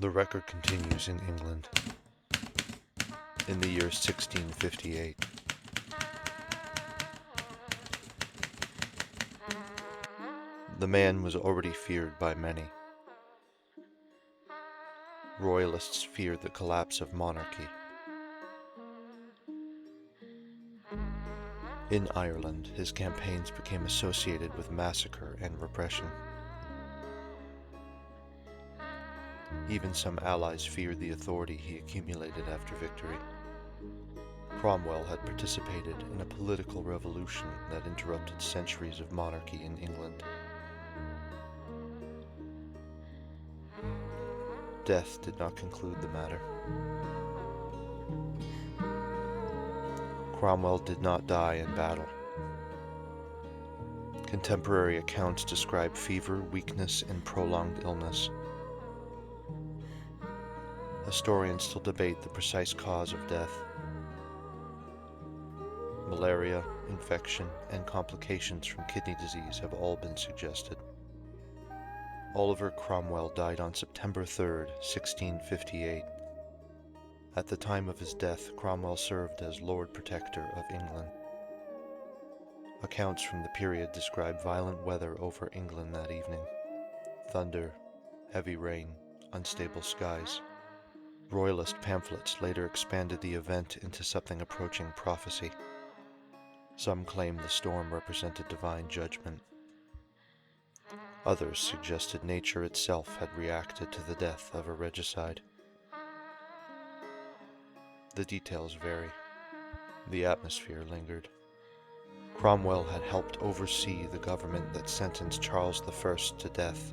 The record continues in England. In the year 1658, the man was already feared by many. Royalists feared the collapse of monarchy. In Ireland, his campaigns became associated with massacre and repression. Even some allies feared the authority he accumulated after victory. Cromwell had participated in a political revolution that interrupted centuries of monarchy in England. Death did not conclude the matter. Cromwell did not die in battle. Contemporary accounts describe fever, weakness, and prolonged illness. Historians still debate the precise cause of death. Malaria, infection, and complications from kidney disease have all been suggested. Oliver Cromwell died on September 3, 1658. At the time of his death, Cromwell served as Lord Protector of England. Accounts from the period describe violent weather over England that evening. Thunder, heavy rain, unstable skies. Royalist pamphlets later expanded the event into something approaching prophecy. Some claim the storm represented divine judgment. Others suggested nature itself had reacted to the death of a regicide. The details vary. The atmosphere lingered. Cromwell had helped oversee the government that sentenced Charles I to death.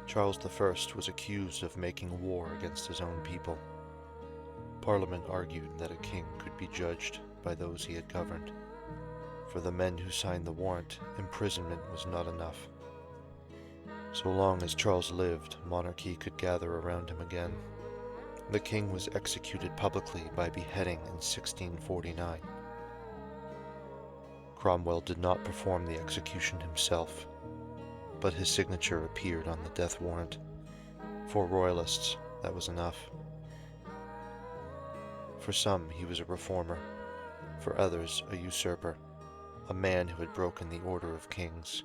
Charles I was accused of making war against his own people. Parliament argued that a king could be judged by those he had governed. For the men who signed the warrant, imprisonment was not enough. So long as Charles lived, monarchy could gather around him again. The king was executed publicly by beheading in 1649. Cromwell did not perform the execution himself, but his signature appeared on the death warrant. For royalists, that was enough. For some, he was a reformer. For others, a usurper, a man who had broken the order of kings.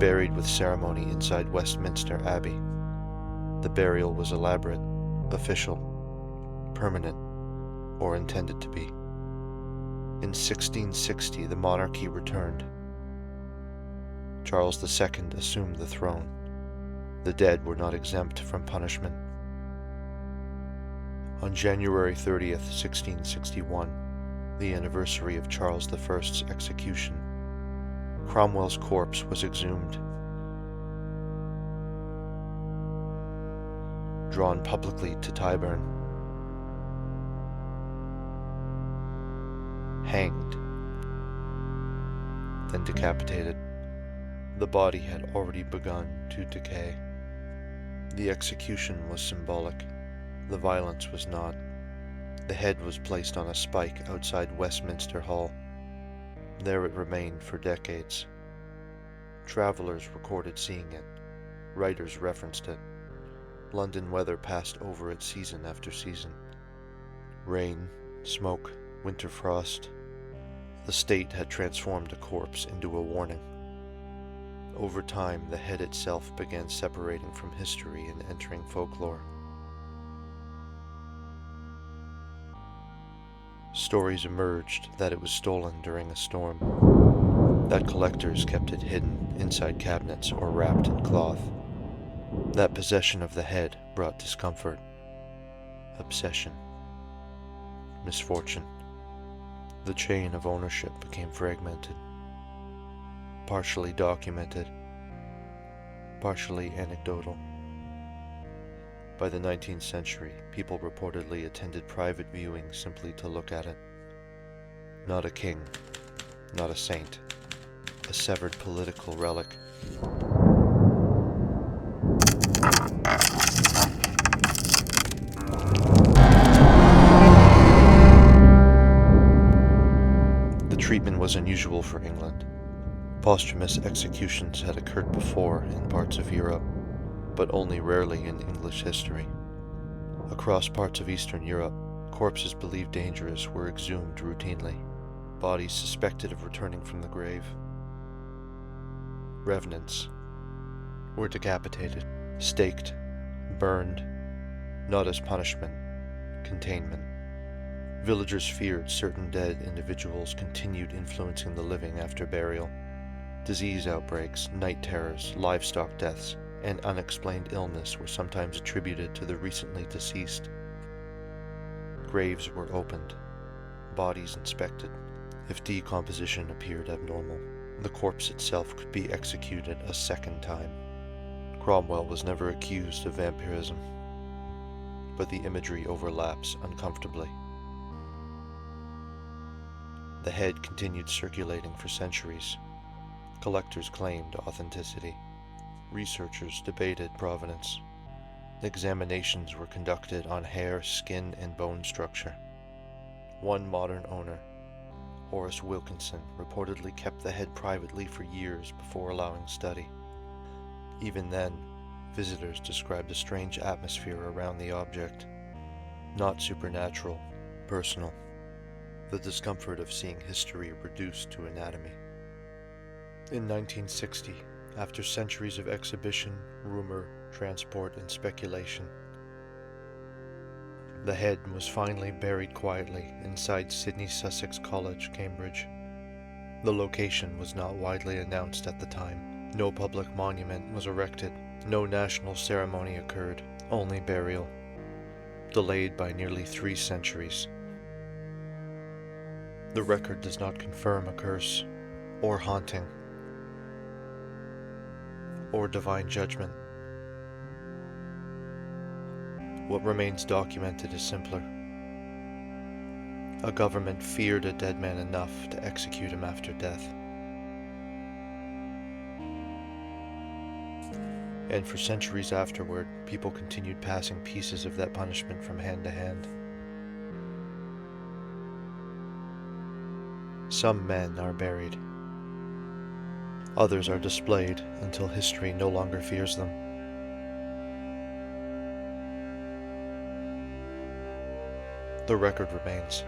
Buried with ceremony inside Westminster Abbey. The burial was elaborate, official, permanent, or intended to be. In 1660, the monarchy returned. Charles II assumed the throne. The dead were not exempt from punishment. On January 30th, 1661, the anniversary of Charles I's execution, Cromwell's corpse was exhumed. Drawn publicly to Tyburn. Hanged. Then decapitated. The body had already begun to decay. The execution was symbolic. The violence was not. The head was placed on a spike outside Westminster Hall. There it remained for decades. Travelers recorded seeing it. Writers referenced it. London weather passed over it season after season. Rain, smoke, winter frost. The state had transformed a corpse into a warning. Over time, the head itself began separating from history and entering folklore. Stories emerged that it was stolen during a storm, that collectors kept it hidden inside cabinets or wrapped in cloth, that possession of the head brought discomfort, obsession, misfortune. The chain of ownership became fragmented, partially documented, partially anecdotal. By the 19th century, people reportedly attended private viewings simply to look at it. Not a king, not a saint, a severed political relic. The treatment was unusual for England. Posthumous executions had occurred before in parts of Europe, but only rarely in English history. Across parts of Eastern Europe, corpses believed dangerous were exhumed routinely, bodies suspected of returning from the grave. Revenants were decapitated, staked, burned, not as punishment, containment. Villagers feared certain dead individuals continued influencing the living after burial. Disease outbreaks, night terrors, livestock deaths, and unexplained illness were sometimes attributed to the recently deceased. Graves were opened, bodies inspected. If decomposition appeared abnormal, the corpse itself could be executed a second time. Cromwell was never accused of vampirism, but the imagery overlaps uncomfortably. The head continued circulating for centuries. Collectors claimed authenticity. Researchers debated provenance. Examinations were conducted on hair, skin, and bone structure. One modern owner, Horace Wilkinson, reportedly kept the head privately for years before allowing study. Even then, visitors described a strange atmosphere around the object. Not supernatural, personal. The discomfort of seeing history reduced to anatomy. In 1960, after centuries of exhibition, rumor, transport, and speculation, the head was finally buried quietly inside Sydney Sussex College, Cambridge. The location was not widely announced at the time. No public monument was erected. No national ceremony occurred, only burial, delayed by nearly 3 centuries. The record does not confirm a curse, or haunting, or divine judgment. What remains documented is simpler. A government feared a dead man enough to execute him after death. And for centuries afterward, people continued passing pieces of that punishment from hand to hand. Some men are buried. Others are displayed until history no longer fears them. The record remains.